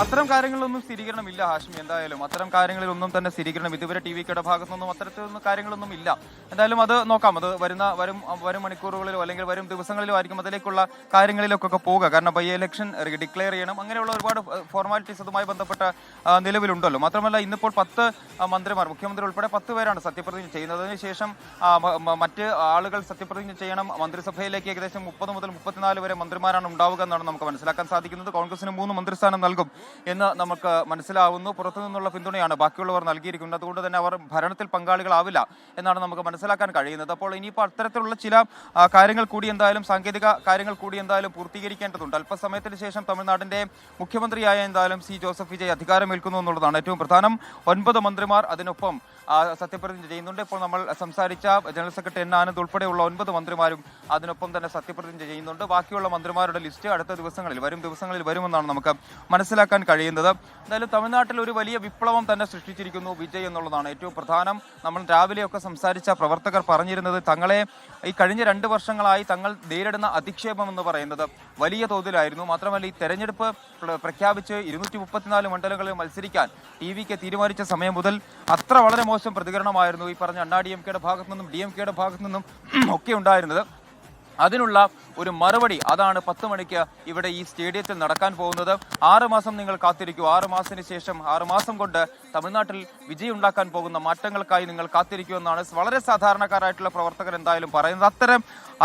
അത്തരം കാര്യങ്ങളിലൊന്നും സ്ഥിരീകരണമില്ല ഹാഷ്മി. എന്തായാലും അത്തരം കാര്യങ്ങളിലൊന്നും തന്നെ സ്ഥിരീകരണം ഇതുവരെ ടി.വിയുടെ ഭാഗത്തുനിന്നും അത്തരത്തിലൊന്നും കാര്യങ്ങളൊന്നും ഇല്ല. എന്തായാലും അത് നോക്കാം. അത് വരും മണിക്കൂറുകളിലോ അല്ലെങ്കിൽ വരും ദിവസങ്ങളിലോ ആയിരിക്കും അതിലേക്കുള്ള കാര്യങ്ങളിലേക്കൊക്കെ പോവുക. കാരണം ബൈ ഇലക്ഷൻ ഡിക്ലെയർ ചെയ്യണം, അങ്ങനെയുള്ള ഒരുപാട് ഫോർമാലിറ്റീസ് അതുമായി ബന്ധപ്പെട്ട നിലവിലുണ്ടല്ലോ. മാത്രമല്ല ഇന്നിപ്പോൾ 10 മന്ത്രിമാർ, മുഖ്യമന്ത്രി ഉൾപ്പെടെ 10 പേരാണ് സത്യപ്രതിജ്ഞ ചെയ്യുന്നത്. അതിനുശേഷം മറ്റ് ആളുകൾ സത്യപ്രതിജ്ഞ ചെയ്യണം. മന്ത്രിസഭയിലേക്ക് ഏകദേശം 30 മുതൽ 34 വരെ മന്ത്രിമാരാണ് ഉണ്ടാവുക എന്നാണ് നമുക്ക് മനസ്സിലാക്കാൻ സാധിക്കുന്നത്. കോൺഗ്രസിന് 3 മന്ത്രിസ്ഥാനം നൽകും എന്ന് നമുക്ക് മനസ്സിലാവുന്നു. പുറത്തുനിന്നുള്ള പിന്തുണയാണ് ബാക്കിയുള്ളവർ നൽകിയിരിക്കുന്നത്. അതുകൊണ്ട് തന്നെ അവർ ഭരണത്തിൽ പങ്കാളികളാവില്ല എന്നാണ് നമുക്ക് മനസ്സിലാക്കാൻ കഴിയുന്നത്. അപ്പോൾ ഇനിയിപ്പോൾ അത്തരത്തിലുള്ള ചില കാര്യങ്ങൾ കൂടി എന്തായാലും, സാങ്കേതിക കാര്യങ്ങൾ കൂടി എന്തായാലും പൂർത്തീകരിക്കേണ്ടതുണ്ട്. അല്പസമയത്തിന് ശേഷം തമിഴ്നാടിന്റെ മുഖ്യമന്ത്രിയായ എന്തായാലും സി ജോസഫ് വിജയ് അധികാരമേൽക്കുന്നു എന്നുള്ളതാണ് ഏറ്റവും പ്രധാനം. 9 മന്ത്രിമാർ അതിനൊപ്പം സത്യപ്രതിജ്ഞ ചെയ്യുന്നുണ്ട്. ഇപ്പോൾ നമ്മൾ സംസാരിച്ച ജനറൽ സെക്രട്ടറി എൻ ആനന്ദ് ഉൾപ്പെടെയുള്ള 9 മന്ത്രിമാരും അതിനൊപ്പം തന്നെ സത്യപ്രതിജ്ഞ ചെയ്യുന്നുണ്ട്. ബാക്കിയുള്ള മന്ത്രിമാരുടെ ലിസ്റ്റ് അടുത്ത ദിവസങ്ങളിൽ വരുമെന്നാണ് നമുക്ക് മനസ്സിലാക്കാൻ കഴിയുന്നത്. എന്തായാലും തമിഴ്നാട്ടിൽ ഒരു വലിയ വിപ്ലവം തന്നെ സൃഷ്ടിച്ചിരിക്കുന്നു വിജയ് എന്നുള്ളതാണ് ഏറ്റവും പ്രധാനം. നമ്മൾ രാവിലെയൊക്കെ സംസാരിച്ച പ്രവർത്തകർ പറഞ്ഞിരുന്നത് തങ്ങളെ ഈ കഴിഞ്ഞ 2 വർഷങ്ങളായി തങ്ങൾ നേരിടുന്ന അധിക്ഷേപം എന്ന് പറയുന്നത് വലിയ തോതിലായിരുന്നു. മാത്രമല്ല ഈ തെരഞ്ഞെടുപ്പ് പ്രഖ്യാപിച്ച് 234 മണ്ഡലങ്ങളിൽ മത്സരിക്കാൻ ടി.വിക്ക് തീരുമാനിച്ച സമയം മുതൽ അത്ര വളരെ മോശം പ്രതികരണമായിരുന്നു ഈ പറഞ്ഞ അണ്ണാ-ഡി.എം.കെയുടെ ഭാഗത്തു നിന്നും ഡി.എം.കെയുടെ ഭാഗത്തു നിന്നും ഒക്കെ ഉണ്ടായിരുന്നത്. അതിനുള്ള ഒരു മറുപടി അതാണ് 10 മണിക്ക് ഇവിടെ ഈ സ്റ്റേഡിയത്തിൽ നടക്കാൻ പോകുന്നത്. 6 മാസം നിങ്ങൾ കാത്തിരിക്കൂ. 6 മാസത്തിന് ശേഷം 6 മാസം കൊണ്ട് തമിഴ്നാട്ടിൽ വിജയം ഉണ്ടാക്കാൻ പോകുന്ന മാറ്റങ്ങൾക്കായി നിങ്ങൾ കാത്തിരിക്കൂ എന്നാണ് വളരെ സാധാരണക്കാരായിട്ടുള്ള പ്രവർത്തകർ എന്തായാലും പറയുന്നത്.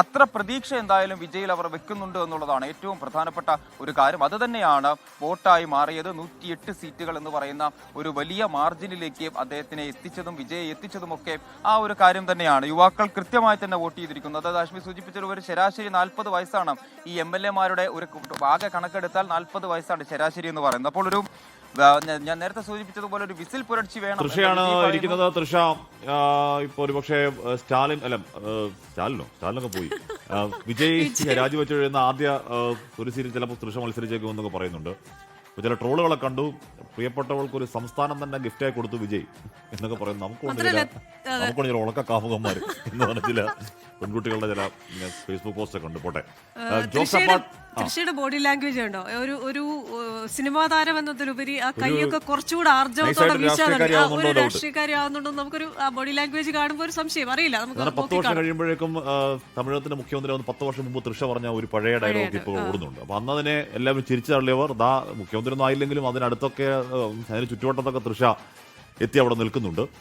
അത്ര പ്രതീക്ഷ എന്തായാലും വിജയിൽ അവർ വെക്കുന്നുണ്ട് എന്നുള്ളതാണ് ഏറ്റവും പ്രധാനപ്പെട്ട ഒരു കാര്യം. അത് തന്നെയാണ് വോട്ടായി മാറിയത്. 108 സീറ്റുകൾ എന്ന് പറയുന്ന ഒരു വലിയ മാർജിനിലേക്ക് അദ്ദേഹത്തിനെ എത്തിച്ചതും വിജയെ എത്തിച്ചതുമൊക്കെ ആ ഒരു കാര്യം തന്നെയാണ്. യുവാക്കൾ കൃത്യമായി തന്നെ വോട്ട് ചെയ്തിരിക്കുന്നത്. അത് ആശ്മി സൂചിപ്പിച്ച ഒരു ശരാശരി 40 വയസ്സാണ് ഈ എം.എൽ.എമാരുടെ ഒരു ആകെ കണക്കെടുത്താൽ 40 വയസ്സാണ് ശരാശരി എന്ന് പറയുന്നത്. അപ്പോൾ ഒരു ഞാൻ നേരത്തെ സൂചിപ്പിച്ചതുപോലെ ഒരു വിസിൽ പുരട്ചി വേണം. തൃഷയാണ് ഇരിക്കുന്നത്. തൃഷ ഇപ്പൊ ഒരുപക്ഷെ സ്റ്റാലിനൊക്കെ പോയി വിജയ് രാജിവെച്ച് കഴിയുന്ന ആദ്യ ഒരു സീരിയൽ ചിലപ്പോൾ തൃഷ മത്സരിച്ചേക്കും എന്നൊക്കെ പറയുന്നുണ്ട്. ഇപ്പൊ ചില ട്രോളുകളെ കണ്ടു. പ്രിയപ്പെട്ടവൾക്ക് ഒരു സംസ്ഥാനം തന്നെ ഗിഫ്റ്റായി കൊടുത്തു വിജയ് എന്നൊക്കെ പറയുന്നു. നമുക്കുണ്ട് ചില ഉണക്ക കാമുകന്മാർ എന്ന് പറഞ്ഞ ചില പെൺകുട്ടികളുടെ ചില ഫേസ്ബുക്ക് പോസ്റ്റ് ഒക്കെ ഉണ്ട്. പോട്ടെ, തൃശ്ശയുടെ ബോഡി ലാംഗ്വേജ് ഉണ്ടോ? ഒരു സിനിമാ താരം എന്നതിലുപരി ആ കൈയൊക്കെ കുറച്ചുകൂടെ ആർജവത്തോടെ ഒരു രാഷ്ട്രീയക്കാരി ആവുന്നുണ്ടോ നമുക്കൊരു ബോഡി ലാംഗ്വേജ് കാണുമ്പോൾ ഒരു സംശയം അറിയില്ല. നമുക്ക് 10 വർഷം കഴിയുമ്പോഴേക്കും തമിഴകത്തിന്റെ മുഖ്യമന്ത്രി 10 വർഷം മുമ്പ് തൃഷ പറഞ്ഞ ഒരു പഴയ ഡയലോഗ് ഇപ്പോൾ ഓടുന്നുണ്ട്. അപ്പൊ അന്നതിനെ എല്ലാവരും ചിരിച്ചു തള്ളിയവർ മുഖ്യമന്ത്രി ഒന്നും ആയില്ലെങ്കിലും അതിനടുത്തൊക്കെ അതിന് ചുറ്റുവട്ടത്തൊക്കെ തൃഷ എത്തി അവിടെ നിൽക്കുന്നുണ്ട്.